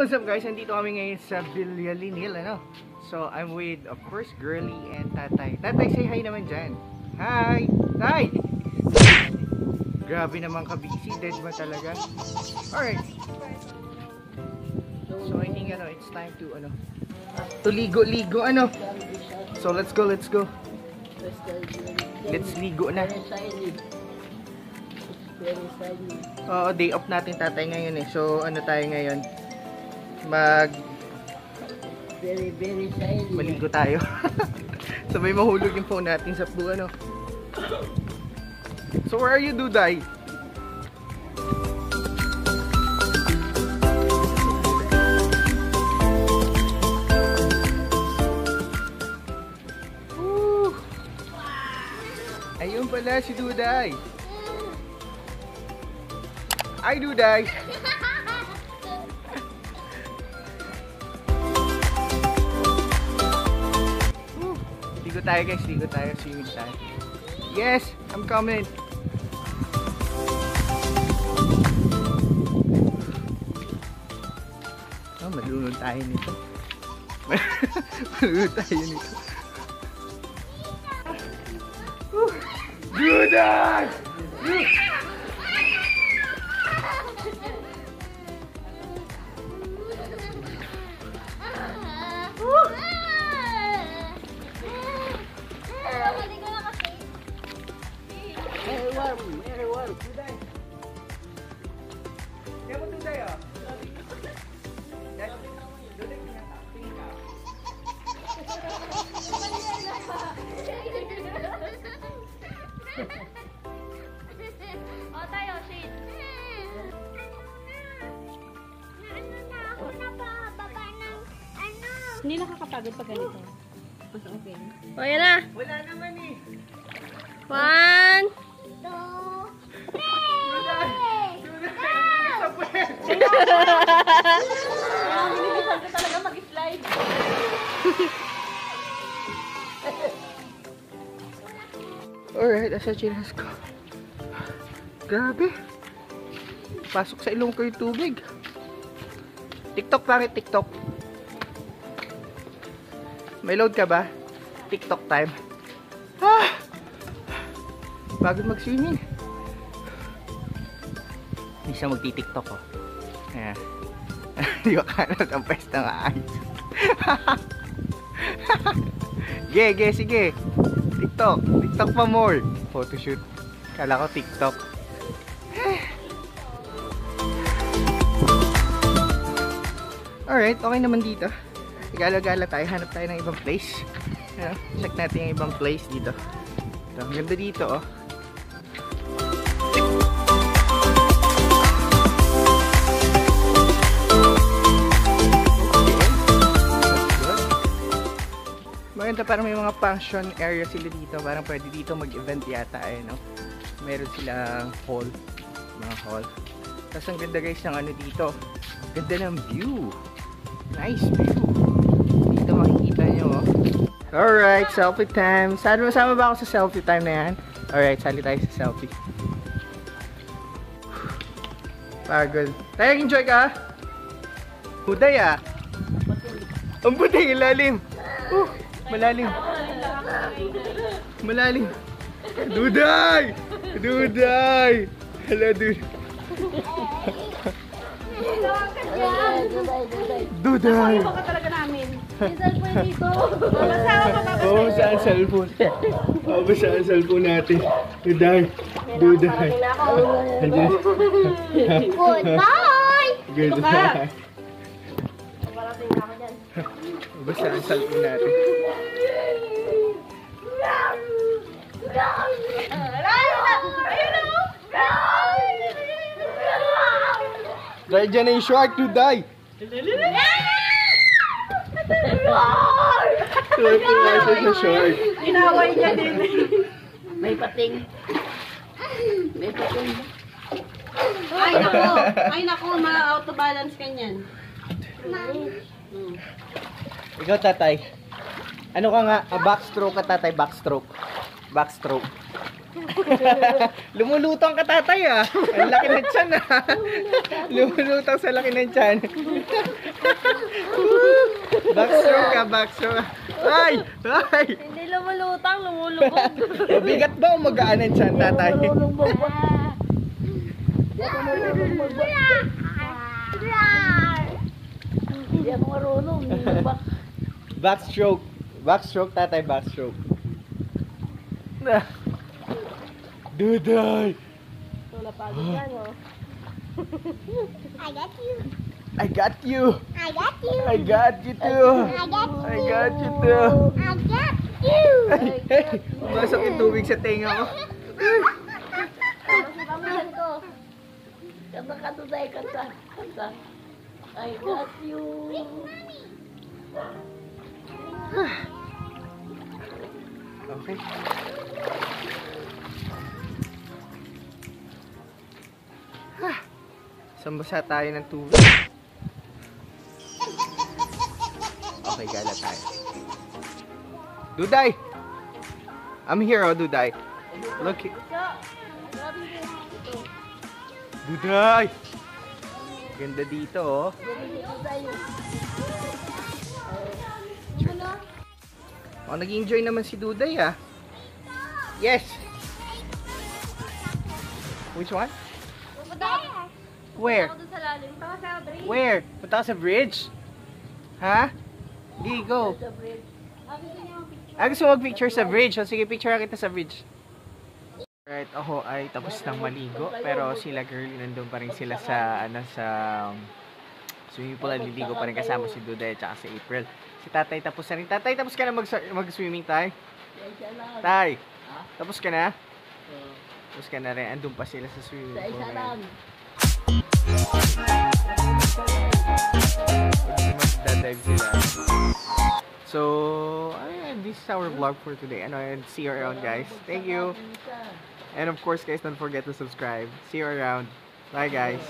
What's up guys? Nandito kami ngayon sa Villalinil, ano? So, I'm with, of course, Girly and Tatay. Tatay, say hi naman dyan. Hi! Tay! Grabe naman ka-busy. Dead ba talaga? Alright. So, I think, it's time to, to ligo-ligo, So, let's go, let's go. Let's ligo na. Oo, day off natin tatay ngayon eh. So, tayo ngayon? Maligo tayo. So, may mahulog yung phone natin sa pool, So, where are you, Duday? Ayun pala si Duday. Ay, Duday. Ligo tayo guys, ligo tayo, swimming tayo. Yes, I'm coming. Oh, malunod tayo nito. Malunod tayo nito. Duday! Very warm. Duday. Kaya mo Duday ah? Duday tingin ka. O tayo, shit. Hindi nakakapagod pag ganito. Mas okay. O, yan na. Wala naman eh. 1, 2, 3. Nililisan ko talaga mag-slide. Alright, asa chinas ko. Grabe. Pasok sa ilong ko yung tubig. TikTok, bakit TikTok? May load ka ba? TikTok time. Pagod mag-swimming. Hindi siya magti-TikTok oh. Ayan. Hindi ko kanat ang pwesta nga ayos. Ge, sige. TikTok. TikTok pa more. Photoshoot. Kala ko TikTok. Alright, okay naman dito. Gala-gala tayo. Hanap tayo ng ibang place. Check natin yung ibang place dito. Ito, ang ganda dito oh. Maganda, parang may mga function area sila dito. Parang pwede dito mag-event yata eh, no? Meron silang hall. Mga hall. Tapos ang ganda guys ng dito. Ganda ng view. Nice view. Dito makikita nyo oh. Alright, selfie time. Sama ba ako sa selfie time na yan? Alright, sali tayo sa selfie. Pagod. Tayo, enjoy ka? Buday ah. Ang buday, ilalim. Malalim. Malalim. Duday! Duday! Hello, dude. Duday! Baka talaga namin. Oo, saan cellphone? Oo, saan cellphone natin? Duday! Duday! Goodbye! Goodbye! Basta ang cellphone natin. Dahil dyan na yung shark to die. Sa shark. Inaway niya din. May pating. May pating. Ay nako, ma-auto balance ka niyan. Ikaw tatay. Ano ka nga? Backstroke ka tatay, backstroke. Backstroke. Lumulutang ka tatay ah. Ang laki ng tiyan ah. Lumulutang sa laki ng tiyan. Backstroke ka, backstroke. Ay! Ay! Hindi lumulutang, lumulubog. Mabigat ba o mag-aanan siya, tatay? Hindi ako marunong. Backstroke. Backstroke, tatay, backstroke. Duday! Wala pagod yan, oh. I got you. I got you! I got you. I got you too! I got you. I got you too! I got you. Ay! Ay! Pumasok yung tubig sa tenga ko. Pamahan ko. Kanta ka today, kanta. Kanta. I got you. Okay. Sambasa tayo ng tubig. Okay, gala tayo. Duday! I'm here, oh, Duday. Look. Duday! Ganda dito, oh. Oh, nag-enjoy naman si Duday, ah. Yes! Which one? Where? Sa lalim. Taka sa bridge. Where? Punta ka sa bridge? Ha? Di, go. Gusto mo mag-picture sa bridge. O, sige, picture kita sa bridge. Right, ako ay tapos ng maligo. Pero sila girlie, nandun pa rin sila sa, sa swimming pool. Naliligo pa rin kasama si Duday at si April. Si Tatay tapos na rin. Tatay, tapos ka na mag-swimming, Tay? Tay, tapos ka na? Tapos ka na rin. Andun pa sila sa swimming pool. Magdadive sila. So, this is our vlog for today. And see you around, guys. Thank you. And of course, guys, don't forget to subscribe. See you around. Bye, guys.